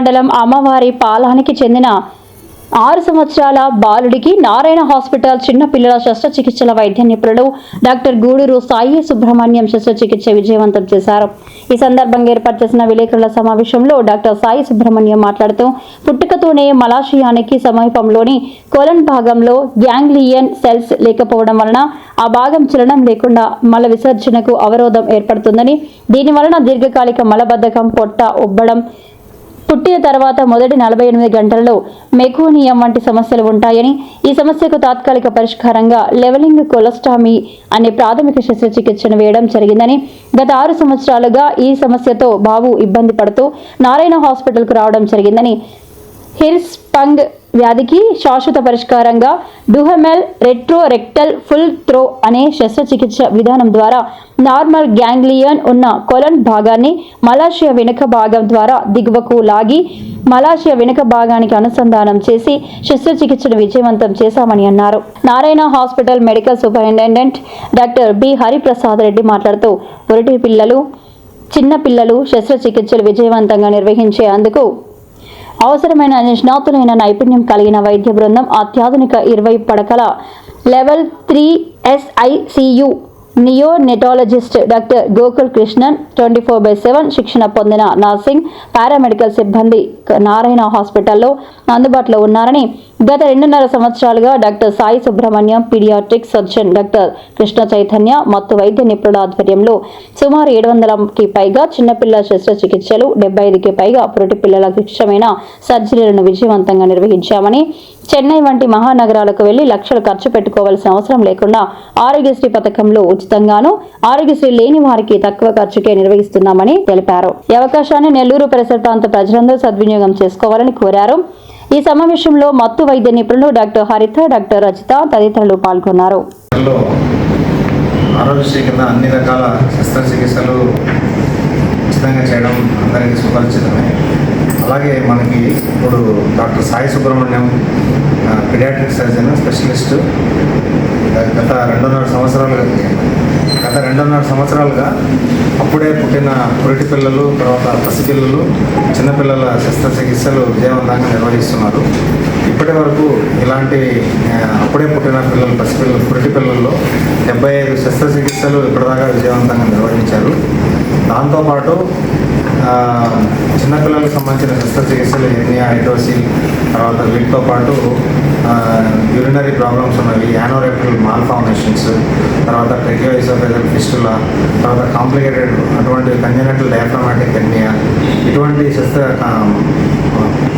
మండలం అమ్మవారి పాలానికి చెందిన 6 సంవత్సరాల బాలుడికి నారాయణ హాస్పిటల్ చిన్న పిల్లల శస్త్రచికిత్సల వైద్య నిపుణులు డాక్టర్ గూడూరు సాయి సుబ్రహ్మణ్యం శస్త్రచికిత్స విజయవంతం చేశారు. ఈ సందర్భంగా ఏర్పాటు చేసిన విలేకరుల సమావేశంలో డాక్టర్ సాయి సుబ్రహ్మణ్యం మాట్లాడుతూ పుట్టుకతోనే మలాశయానికి సమీపంలోని కోలన్ భాగంలో గ్యాంగ్లియన్ సెల్స్ లేకపోవడం వలన ఆ భాగం చలనం లేకుండా మల విసర్జనకు అవరోధం ఏర్పడుతుందని, దీని వలన దీర్ఘకాలిక మలబద్ధకం, పొట్ట ఉబ్బడం, పుట్టిన తర్వాత మొదటి 48 గంటలలో మెకోనియం వంటి సమస్యలు ఉంటాయని, ఈ సమస్యకు తాత్కాలిక పరిష్కారంగా లెవెలింగ్ కొలెస్టామీ అనే ప్రాథమిక శస్త్రచికిత్సను వేయడం జరిగిందని, గత 6 సంవత్సరాలుగా ఈ సమస్యతో బాబు ఇబ్బంది పడుతూ నారాయణ హాస్పిటల్కు రావడం జరిగిందని, హిర్స్పంగ్ వ్యాధికి శాశ్వత పరిష్కారంగా డుహెమెల్ రెట్రోరెక్టల్ ఫుల్ త్రో అనే శస్త్రచికిత్స విధానం ద్వారా నార్మల్ గ్యాంగ్లియన్ ఉన్న కొలన్ భాగాన్ని మలాశయ వెనుక భాగం ద్వారా దిగువకు లాగి మలాశయ వెనుక భాగానికి అనుసంధానం చేసి శస్త్రచికిత్సను విజయవంతం చేశామని అన్నారు. Narayana hospital medical superintendent doctor B Hariprasad Reddy మాట్లాడుతూ పురిటి పిల్లలు, చిన్న పిల్లలు శస్త్రచికిత్సలు విజయవంతంగా నిర్వహించేందుకు అవసరమైన నిష్ణాతులైన నైపుణ్యం కలిగిన వైద్య బృందం, అత్యాధునిక 20 పడకల level 3 SICU neonatologist doctor Gokul Krishnan 24/7 శిక్షణ పొందిన నర్సింగ్, పారామెడికల్ సిబ్బంది నారాయణ హాస్పిటల్లో అందుబాటులో ఉన్నారని, గత 2.5 సంవత్సరాలుగా doctor Sai Subrahmanyam, paediatric surgeon doctor Krishna Chaitanya, మత్తు వైద్య నిపుణుల ఆధ్వర్యంలో సుమారు 700కి పైగా చిన్నపిల్లల శస్త్రచికిత్సలు, 75కి పైగా పురిటి పిల్లలకు ఇష్టమైన సర్జరీలను విజయవంతంగా నిర్వహించామని, చెన్నై వంటి మహానగరాలకు వెళ్లి లక్షలు ఖర్చు పెట్టుకోవాల్సిన అవసరం లేకుండా ఆరోగ్యశ్రీ పథకంలో ఉచితంగాను, ఆరోగ్యశ్రీ లేని వారికి తక్కువ ఖర్చుకే నిర్వహిస్తున్నామని తెలిపారు. ఈ అవకాశాన్ని నెల్లూరు పరిసర ప్రాంత ప్రజలందరూ సద్వినియోగం చేసుకోవాలని కోరారు. ఈ సమావేశంలో మత్తు వైద్య నిపుణులు డాక్టర్ హరిత, డాక్టర్ రజిత తదితరులు పాల్గొన్నారు. ఆరోగ్యశ్రీ కింద అన్ని రకాల శస్త్రచికిత్సలు ఉచితంగా చేయడం అందరికీ సుపరిచితమే. అలాగే మనకి ఇప్పుడు doctor Sai Subrahmanyam paediatric surgeon specialist గత 2.5 సంవత్సరాలుగా అప్పుడే పుట్టిన పురిటి పిల్లలు, తర్వాత పసిపిల్లలు, చిన్నపిల్లల శస్త్రచికిత్సలు విజయవంతంగా నిర్వహిస్తున్నారు. ఇప్పటి వరకు ఇలాంటి అప్పుడే పుట్టిన పిల్లలు, పసిపిల్లలు, పురిటి పిల్లల్లో 75 శస్త్రచికిత్సలు ఇప్పటిదాకా విజయవంతంగా నిర్వహించారు. దాంతోపాటు చిన్నపిల్లలకు సంబంధించిన శస్త్రచికిత్సలు హెర్నియా, హైడ్రోసిల్, తర్వాత వీటితో పాటు యూరినరీ ప్రాబ్లమ్స్ ఉన్నవి, యానోరెక్టల్ మాల్ఫార్మేషన్స్, తర్వాత ట్రెకియోఇసోఫేజల్ ఫిస్టులా, తర్వాత కాంప్లికేటెడ్ అటువంటి కంజెనిటల్ డయాఫ్రామాటిక్ హెర్నియా, ఇటువంటి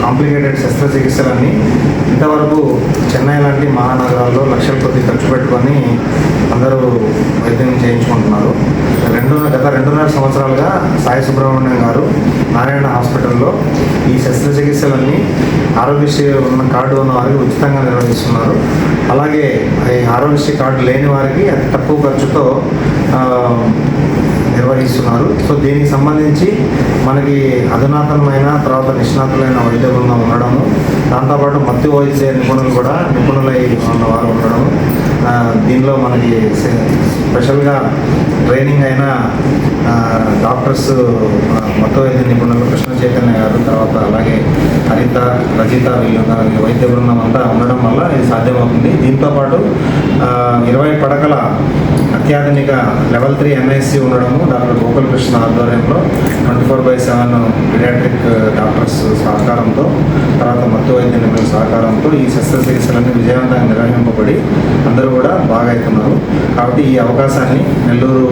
కాంప్లికేటెడ్ శస్త్రచికిత్సలన్నీ ఇంతవరకు చెన్నై లాంటి మహానగరాల్లో లక్షల కొద్ది ఖర్చు పెట్టుకొని అందరూ వైద్యం చేయించుకుంటున్నారు. గత 2.5 సంవత్సరాలుగా సాయి సుబ్రహ్మణ్యం గారు నారాయణ హాస్పిటల్లో ఈ శస్త్రచికిత్సలన్నీ ఆరోగ్యశ్రీ ఉన్న కార్డు ఉన్న వారికి ఉచితంగా నిర్వహిస్తున్నారు. అలాగే ఈ ఆరోగ్యశ్రీ కార్డు లేని వారికి అతి తక్కువ ఖర్చుతో నిర్వహిస్తున్నారు. సో దీనికి సంబంధించి మనకి అధునాతనమైన తర్వాత నిష్ణాతులైన వైద్య బృందం ఉండడము, దాంతోపాటు మత్తు వైద్య నిపుణులై ఉన్నవారు ఉండడము, దీనిలో మనకి స్పెషల్గా ట్రైనింగ్ అయిన డాక్టర్స్, మత్తు వైద్య నిపుణులు కృష్ణ చైతన్య గారు, తర్వాత అలాగే హరిత, రజిత, వీళ్ళు వైద్య బృందం అంతా ఉండడం వల్ల ఇది సాధ్యమవుతుంది. దీంతోపాటు 20 పడకల అత్యాధునిక లెవెల్ 3 MIC ఉండడము డాక్టర్ గోకుల్ కృష్ణ ఆధ్వర్యంలో 24/7 పీడియాట్రిక్ డాక్టర్స్ సహకారంతో, తర్వాత మత్తు వైద్య నిపుణుల సహకారంతో ఈ శస్త్రచికిత్సలన్నీ విజయవంతంగా నిర్వహింపబడి అందరూ కూడా బాగా అవుతున్నారు. కాబట్టి ఈ అవకాశాన్ని నెల్లూరు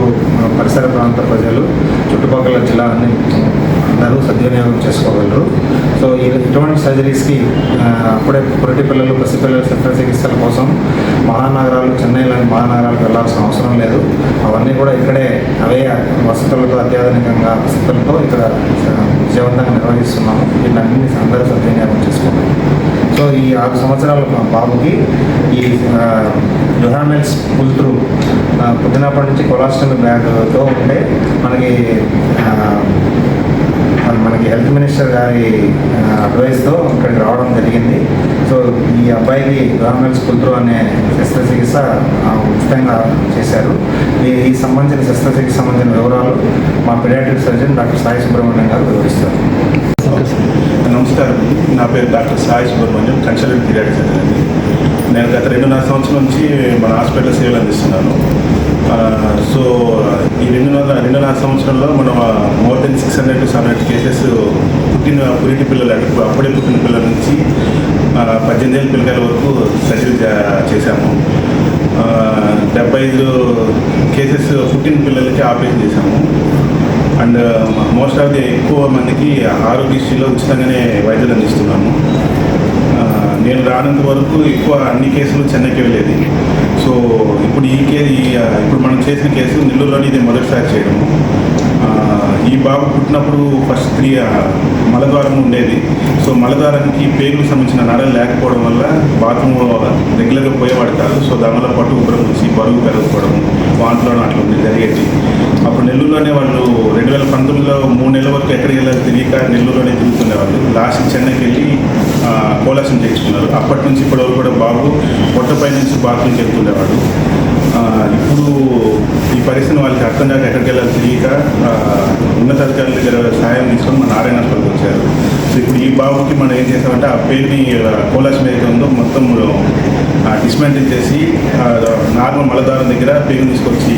పరిసర ప్రాంత ప్రజలు, చుట్టుపక్కల జిల్లా అందరూ సద్వినియోగం చేసుకోగలరు. సో ఇటువంటి సర్జరీస్కి అప్పుడే పురిటి పిల్లలు, పసిపిల్లల శస్త్రచికిత్సల కోసం మహానగరాలు, చెన్నై లాంటి మహానగరాలకు వెళ్ళాల్సిన అవసరం లేదు. అవన్నీ కూడా ఇక్కడే అవే వసతులతో, అత్యాధునికంగా వసతులతో ఇక్కడ విజయవంతంగా నిర్వహిస్తున్నాము. వీళ్ళన్నీ అందరూ సద్వినియోగం చేసుకున్నాము. సో ఈ 6 సంవత్సరాల బాబుకి ఈ డుహామెల్స్ పుల్ త్రూ పుట్టినప్పటి నుంచి కొలాస్టమీ బ్యాగ్తో ఉంటే మనకి హెల్త్ మినిస్టర్ గారి అడ్వైస్తో ఇక్కడికి రావడం జరిగింది. సో ఈ అబ్బాయికి డుహామెల్స్ పుల్ త్రూ అనే శస్త్రచికిత్స ఉచితంగా చేశారు. ఈ సంబంధించిన శస్త్రచికిత్స సంబంధించిన వివరాలు మా paediatric surgeon doctor Sai Subrahmanyam గారు వివరిస్తారు. నమస్కారం. నా పేరు doctor Sai Subrahmanyam, consultant paediatric surgeon అండి. నేను గత 2.5 సంవత్సరం నుంచి మన హాస్పిటల్ సేవలు అందిస్తున్నాను. సో ఈ 2.5 సంవత్సరంలో మనం మోర్ దెన్ 600 to 700 కేసెస్ పురిటి పిల్లలు, అంటే అప్పుడే పుట్టిన పిల్లల నుంచి 18 ఏళ్ళ పిల్లల వరకు సర్జరీ చేశాము. 75 కేసెస్ పుట్టిన పిల్లలకి ఆపరేషన్ చేశాము. అండ్ మోస్ట్ ఆఫ్ ది ఎక్కువ మందికి ఆరోగ్యశ్రీలో ఉచితంగానే వైద్యులు అందిస్తున్నాము. నేను రానంత వరకు ఎక్కువ అన్ని కేసులు చెన్నైకి వెళ్ళేది. సో ఇప్పుడు ఇప్పుడు మనం చేసిన కేసు నెల్లూరులోని ఇది మొదటిసారి చేయడము. ఈ బాబు పుట్టినప్పుడు ఫస్ట్ 3 మలద్వారం ఉండేది. సో మలద్వారానికి పేగులకు సంబంధించిన నడలు లేకపోవడం వల్ల బాత్రూమ్ రెగ్యులర్గా పోయేవాడు కాదు. సో దానివల్ల పట్టు ఉబ్బరం వచ్చి బరువు పెరగకపోవడం, వాంతులో అట్లా జరిగేది. అప్పుడు నెల్లూరులోనే వాళ్ళు 2019లో 3 నెలల వరకు ఎక్కడికి వెళ్ళాలి తెలియక నెల్లూరులోనే తిరుగుతుండేవాళ్ళు. లాస్ట్ చెన్నైకి వెళ్ళి కోలాసం చేయించుకున్నారు. అప్పటి నుంచి ఇప్పటి వరకు కూడా బాబు పొట్టపై నుంచి బాత్రూమ్కి వెళ్తుండేవాడు. ఇప్పుడు ఈ పరిస్థితిని వాళ్ళకి అర్థం కాక ఎక్కడికి వెళ్ళాలి తెలియక ఉన్నతాధికారుల దగ్గర సహాయం తీసుకొని మన నారాయణ హాస్పిటల్కి వచ్చారు. సో ఇప్పుడు ఈ బాబుకి మనం ఏం చేసామంటే ఆ పేరుని కోలాసం ఏదైతే ఉందో మొత్తం డిస్మాంటిల్ చేసి నార్మల్ మలద్వారం దగ్గర పేరు తీసుకొచ్చి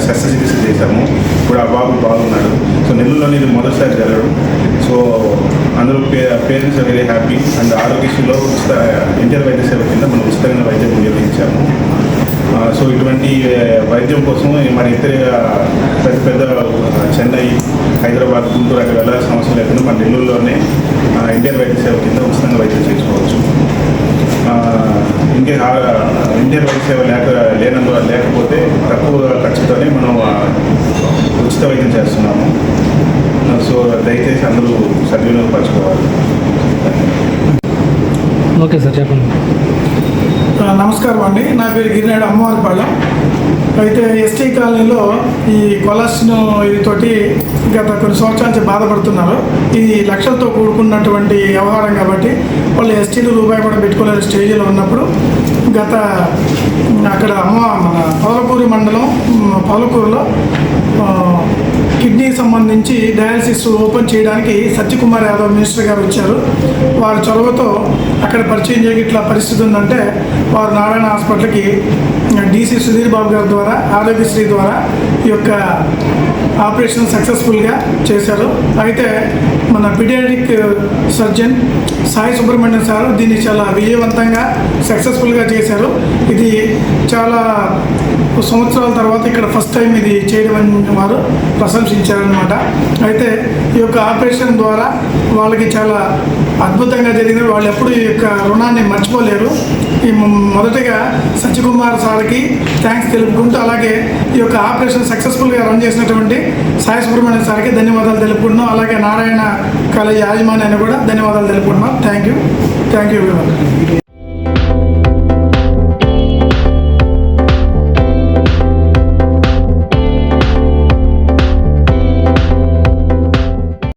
శస్త్రచికిత్స చేశాము. ఇప్పుడు ఆ బాబు బాగున్నాడు. సో నెల్లూరులోనే ఇది మొదటిసారి జరగడం. సో అందరూ పేరెంట్స్ వెరీ హ్యాపీ. అండ్ ఆరోగ్యశ్రీలో ఉచిత ఎన్టీఆర్ వైద్య సేవ కింద మనం ఉచితమైన వైద్యం నిర్వహించాము. సో ఇటువంటి వైద్యం కోసం మన ఇతర పెద్ద చెన్నై, హైదరాబాద్, గుంటూరు అక్కడ వెళ్ళాల్సిన అవసరం లేకుండా మన నెల్లూరులోనే ఎన్టీఆర్ వైద్య సేవ కింద ఉచితంగా వైద్యం చేసుకోవచ్చు. ఇంకే ఎన్టీఆర్ వైద్య సేవ లేకపోతే తక్కువ ఖర్చుతోనే మనం ఉచిత వైద్యం చేస్తున్నాము. సో దయచేసి అందరూ సద్వినియోగపరచుకోవాలి. ఓకే సార్, చెప్పండి. నమస్కారం అండి. నా పేరు గిరినాడు అమ్మవారిపాళెం. అయితే ఎస్టీ కాలనీలో ఈ కొలాసిన్ తోటి గత కొన్ని సంవత్సరాల నుంచి బాధపడుతున్నారు. ఇది లక్షలతో కూడుకున్నటువంటి వ్యవహారం కాబట్టి వాళ్ళు ఎస్టీలు రూపాయి కూడా పెట్టుకోలేని స్టేజ్లో ఉన్నప్పుడు అక్కడ మన పవలకూరు మండలం పవలకూరులో కిడ్నీకి సంబంధించి డయాలసిస్ ఓపెన్ చేయడానికి సత్యకుమార్ యాదవ్ మినిస్టర్ గారు వచ్చారు. వారి చొరవతో అక్కడ పరిచయం చేయక ఇట్లా పరిస్థితి ఉందంటే వారు నారాయణ హాస్పిటల్కి డీసీ సుధీర్ బాబు గారి ద్వారా ఆరోగ్యశ్రీ ద్వారా ఈ యొక్క ఆపరేషన్ సక్సెస్ఫుల్గా చేశారు. అయితే మన paediatric surgeon Sai Subrahmanyam sir దీన్ని చాలా విజయవంతంగా సక్సెస్ఫుల్గా చేశారు. ఇది చాలా సంవత్సరాల తర్వాత ఇక్కడ ఫస్ట్ టైం ఇది చేయడం అని వారు ప్రశంసించారనమాట. అయితే ఈ యొక్క ఆపరేషన్ ద్వారా వాళ్ళకి చాలా అద్భుతంగా జరిగింది. వాళ్ళు ఎప్పుడు ఈ యొక్క రుణాన్ని మర్చిపోలేరు. ఈ మొదటగా సత్యకుమార్ సార్కి థ్యాంక్స్ తెలుపుకుంటూ, అలాగే ఈ యొక్క ఆపరేషన్ సక్సెస్ఫుల్గా రన్ చేసినటువంటి సాయి సుబ్రహ్మణ్యం సార్కి ధన్యవాదాలు తెలుపుకుంటున్నాం. అలాగే నారాయణ కాలేజీ యాజమాన్యాన్ని కూడా ధన్యవాదాలు తెలుపుకుంటున్నాం. Thank you very much.